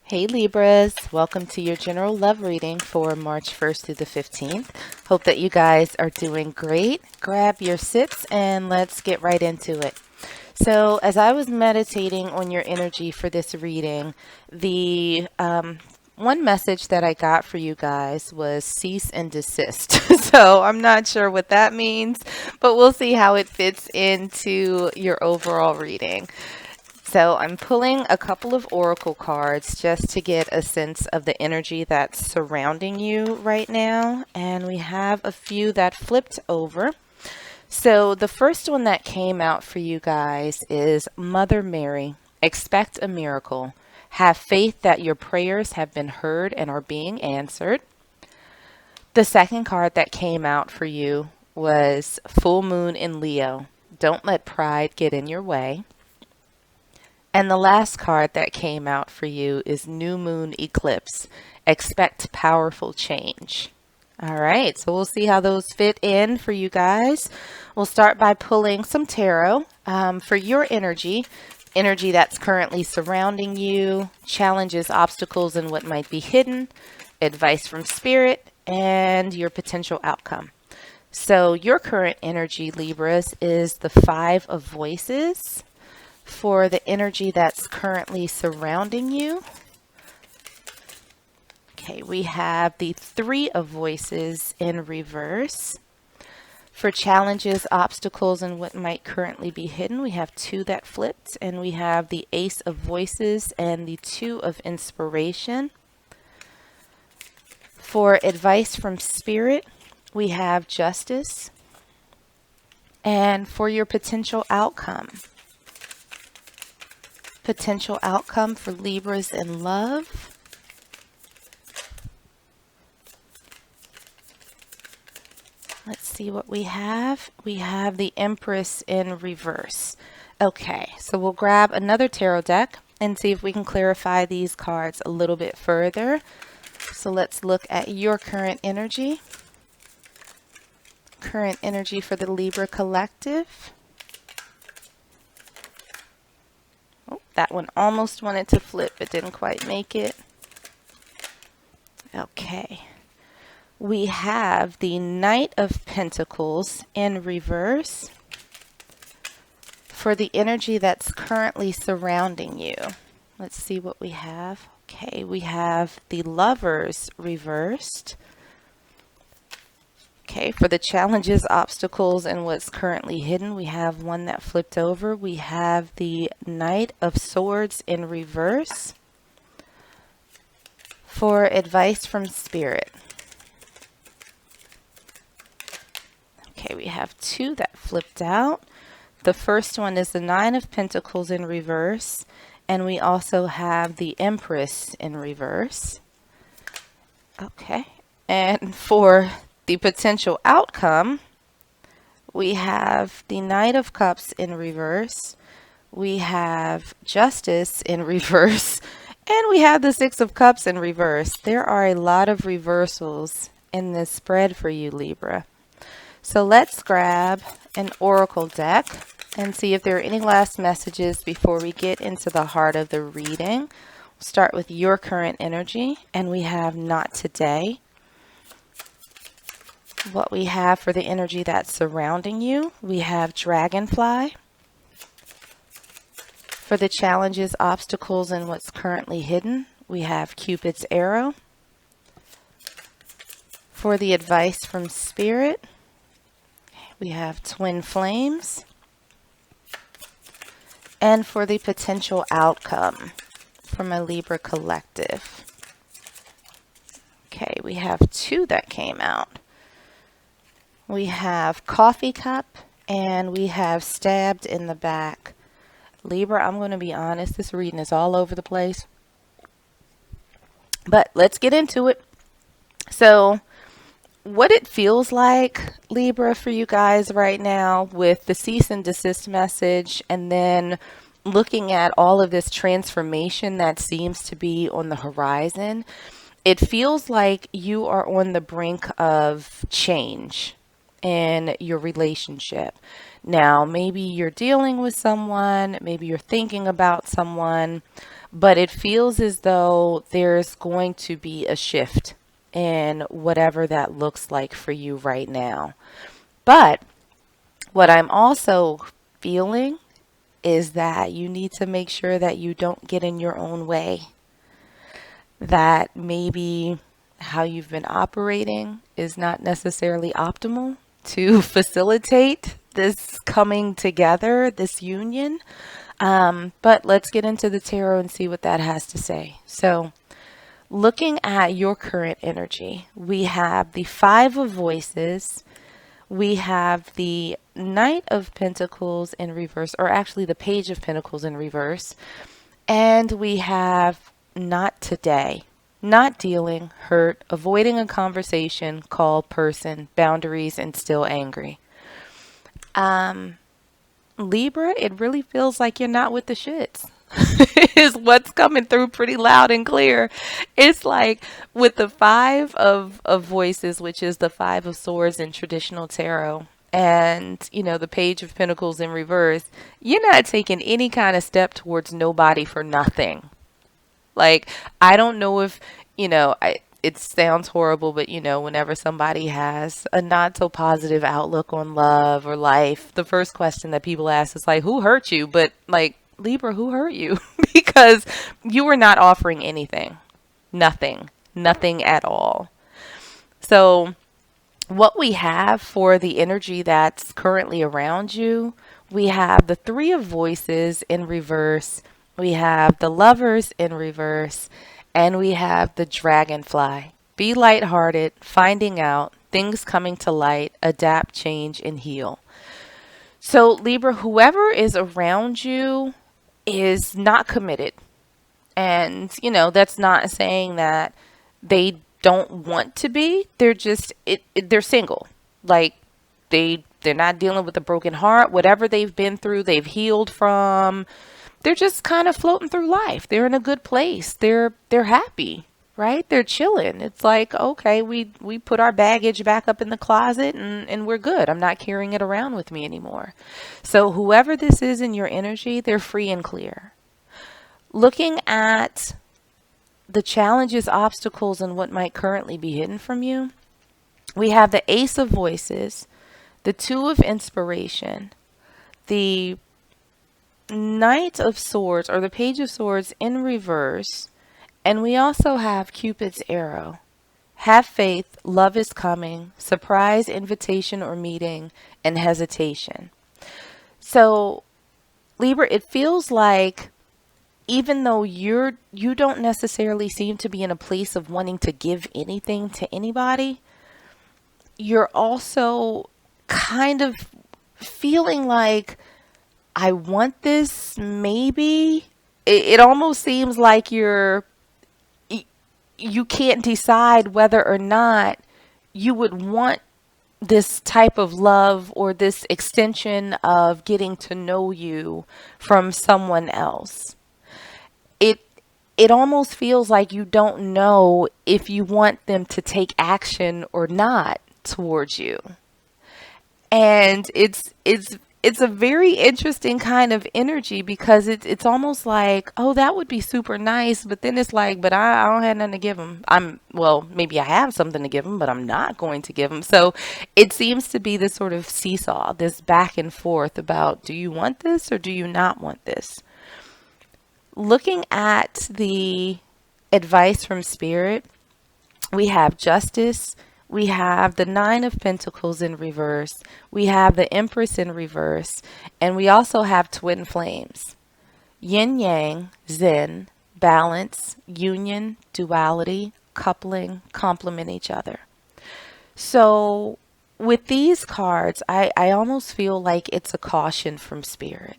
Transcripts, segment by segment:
Hey Libras, welcome to your general love reading for March 1st through the 15th. Hope that you guys are doing great. Grab your sips and let's get right into it. So, as I was meditating on your energy for this reading, the one message that I got for you guys was cease and desist. So, I'm not sure what that means, but we'll see how it fits into your overall reading. So I'm pulling a couple of oracle cards just to get a sense of the energy that's surrounding you right now. And we have a few that flipped over. So the first one that came out for you guys is Mother Mary. Expect a miracle. Have faith that your prayers have been heard and are being answered. The second card that came out for you was Full Moon in Leo. Don't let pride get in your way. And the last card that came out for you is New Moon Eclipse. Expect powerful change. All right, so we'll see how those fit in for you guys. We'll start by pulling some tarot for your energy that's currently surrounding you, challenges, obstacles, and what might be hidden, advice from spirit, and your potential outcome. So your current energy, Libras, is the Five of Voices. For the energy that's currently surrounding you, okay, we have the Three of Voices in reverse. For challenges, obstacles, and what might currently be hidden, we have two that flipped, and we have the Ace of Voices and the Two of Inspiration. For advice from Spirit, we have Justice. And for your potential outcome for Libras in love, let's see what we have. We have the Empress in reverse. Okay, so we'll grab another tarot deck and see if we can clarify these cards a little bit further. So let's look at your current energy. Current energy for the Libra collective. Oh, that one almost wanted to flip, but didn't quite make it. Okay. We have the Knight of Pentacles in reverse for the energy that's currently surrounding you. Let's see what we have. Okay, we have the Lovers reversed. Okay, for the challenges, obstacles, and what's currently hidden, we have one that flipped over. We have the Knight of Swords in reverse. For advice from Spirit. Okay, we have two that flipped out. The first one is the Nine of Pentacles in reverse. And we also have the Empress in reverse. Okay, and for the potential outcome, we have the Knight of Cups in reverse, we have Justice in reverse, and we have the Six of Cups in reverse. There are a lot of reversals in this spread for you, Libra. So let's grab an oracle deck and see if there are any last messages before we get into the heart of the reading. We'll start with your current energy, and we have Not Today. What we have for the energy that's surrounding you, we have Dragonfly. For the challenges, obstacles, and what's currently hidden, we have Cupid's Arrow. For the advice from Spirit, we have Twin Flames. And for the potential outcome from a Libra collective, okay, we have two that came out. We have Coffee Cup and we have Stabbed in the Back. Libra, I'm going to be honest, this reading is all over the place. But let's get into it. So what it feels like, Libra, for you guys right now with the cease and desist message, and then looking at all of this transformation that seems to be on the horizon, it feels like you are on the brink of change in your relationship. Now, maybe you're dealing with someone, maybe you're thinking about someone, but it feels as though there's going to be a shift in whatever that looks like for you right now. But what I'm also feeling is that you need to make sure that you don't get in your own way, that maybe how you've been operating is not necessarily optimal to facilitate this coming together, this union. But let's get into the tarot and see what that has to say. So, looking at your current energy, we have the Five of Voices, we have the Knight of Pentacles in reverse, or actually the Page of Pentacles in reverse, and we have not today, not dealing, hurt, avoiding a conversation, call, person, boundaries, and still angry. Libra, it really feels like you're not with the shits. Is what's coming through pretty loud and clear. It's like with the Five of Voices, which is the Five of Swords in traditional tarot, and the Page of Pentacles in reverse, you're not taking any kind of step towards nobody for nothing. Like, I don't know if, it sounds horrible, but whenever somebody has a not so positive outlook on love or life, the first question that people ask is like, who hurt you? But like, Libra, who hurt you? Because you were not offering anything. Nothing at all. So what we have for the energy that's currently around you, we have the Three of Voices in reverse, we have the Lovers in reverse, and we have the Dragonfly. Be lighthearted, finding out, things coming to light, adapt, change, and heal. So Libra, whoever is around you is not committed. And, that's not saying that they don't want to be. They're just, they're single. Like, they're not dealing with a broken heart. Whatever they've been through, they've healed from. They're just kind of floating through life. They're in a good place. They're happy, right? They're chilling. It's like, okay, we put our baggage back up in the closet and we're good. I'm not carrying it around with me anymore. So whoever this is in your energy, they're free and clear. Looking at the challenges, obstacles, and what might currently be hidden from you, we have the Ace of Voices, the Two of Inspiration, the Knight of Swords, or the Page of Swords in reverse, and we also have Cupid's arrow. Have faith, love is coming, surprise, invitation or meeting, and hesitation. So, Libra, it feels like even though you don't necessarily seem to be in a place of wanting to give anything to anybody, you're also kind of feeling like, I want this, maybe. It almost seems like you can't decide whether or not you would want this type of love or this extension of getting to know you from someone else. It almost feels like you don't know if you want them to take action or not towards you. And it's a very interesting kind of energy, because it's almost like, oh, that would be super nice, but then it's like, but I don't have nothing to give them. Maybe I have something to give them, but I'm not going to give them. So it seems to be this sort of seesaw, this back and forth about, do you want this or do you not want this? Looking at the advice from Spirit, we have Justice, we have the Nine of Pentacles in reverse, we have the Empress in reverse, and we also have Twin Flames. Yin Yang, Zen, balance, union, duality, coupling, complement each other. So with these cards, I almost feel like it's a caution from Spirit,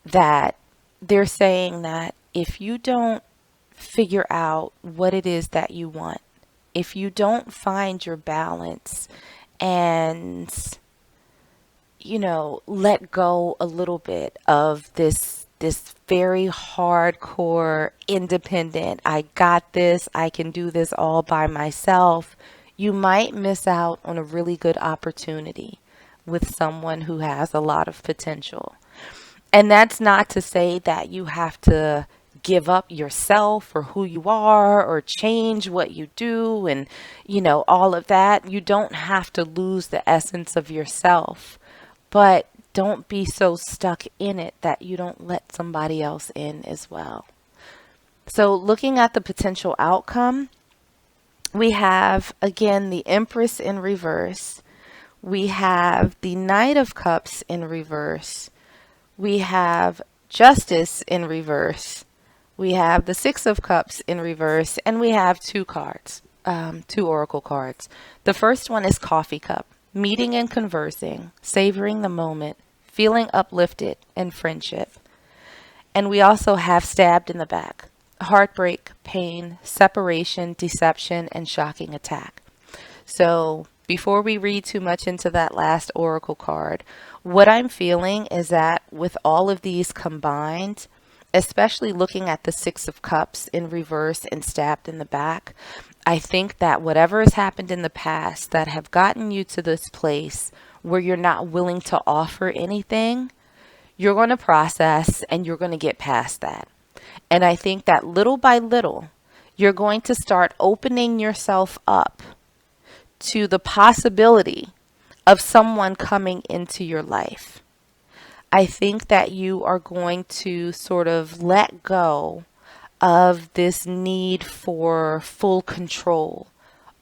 that they're saying that if you don't figure out what it is that you want, if you don't find your balance and, let go a little bit of this very hardcore, independent, I got this, I can do this all by myself, you might miss out on a really good opportunity with someone who has a lot of potential. And that's not to say that you have to give up yourself or who you are or change what you do and, all of that. You don't have to lose the essence of yourself, but don't be so stuck in it that you don't let somebody else in as well. So looking at the potential outcome, we have, again, the Empress in reverse. We have the Knight of Cups in reverse. We have Justice in reverse. We have the Six of Cups in reverse. And we have two cards, two oracle cards. The first one is Coffee Cup, meeting and conversing, savoring the moment, feeling uplifted, and friendship. And we also have Stabbed in the Back, heartbreak, pain, separation, deception, and shocking attack. So before we read too much into that last oracle card, what I'm feeling is that with all of these combined, especially looking at the Six of Cups in reverse and Stabbed in the Back, I think that whatever has happened in the past that have gotten you to this place where you're not willing to offer anything, you're going to process and you're going to get past that. And I think that little by little, you're going to start opening yourself up to the possibility of someone coming into your life. I think that you are going to sort of let go of this need for full control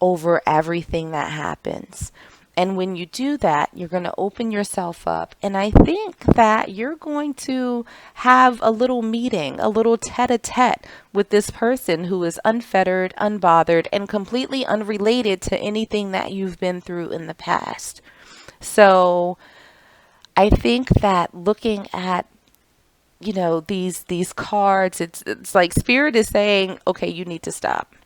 over everything that happens. And when you do that, you're going to open yourself up. And I think that you're going to have a little meeting, a little tete-a-tete with this person who is unfettered, unbothered, and completely unrelated to anything that you've been through in the past. So I think that looking at, these cards, it's like Spirit is saying, okay, you need to stop.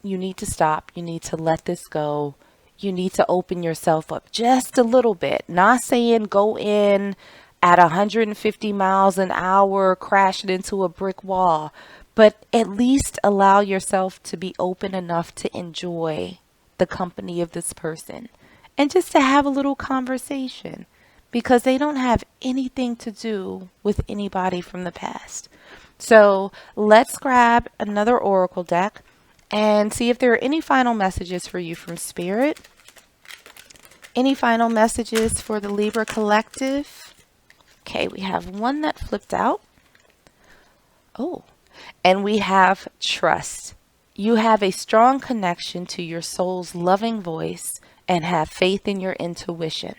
You need to stop. You need to let this go. You need to open yourself up just a little bit. Not saying go in at 150 miles an hour, crashing into a brick wall, but at least allow yourself to be open enough to enjoy the company of this person and just to have a little conversation, because they don't have anything to do with anybody from the past. So let's grab another oracle deck and see if there are any final messages for you from Spirit. Any final messages for the Libra collective? Okay, we have one that flipped out. Oh, and we have trust. You have a strong connection to your soul's loving voice and have faith in your intuition.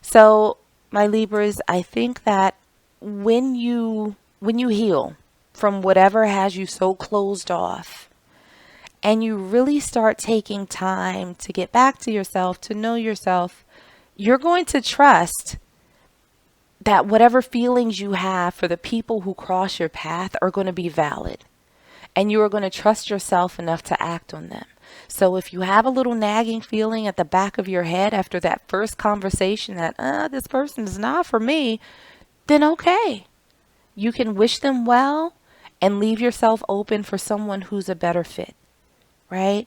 So, my Libras, I think that when you heal from whatever has you so closed off, and you really start taking time to get back to yourself, to know yourself, you're going to trust that whatever feelings you have for the people who cross your path are going to be valid. And you are going to trust yourself enough to act on them. So if you have a little nagging feeling at the back of your head after that first conversation that, this person is not for me, then okay. You can wish them well and leave yourself open for someone who's a better fit. Right?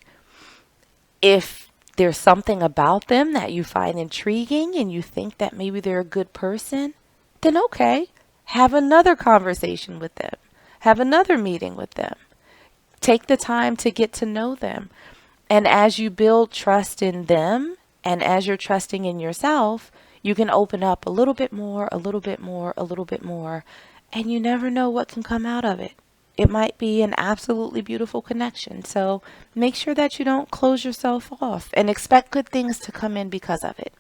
If there's something about them that you find intriguing and you think that maybe they're a good person, then okay, have another conversation with them. Have another meeting with them. Take the time to get to know them. And as you build trust in them and as you're trusting in yourself, you can open up a little bit more, a little bit more, a little bit more, and you never know what can come out of it. It might be an absolutely beautiful connection. So make sure that you don't close yourself off and expect good things to come in because of it.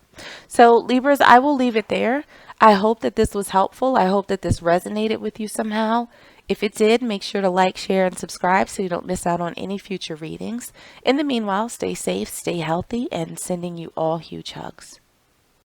So Libras, I will leave it there. I hope that this was helpful. I hope that this resonated with you somehow. If it did, make sure to like, share, and subscribe so you don't miss out on any future readings. In the meanwhile, stay safe, stay healthy, and sending you all huge hugs.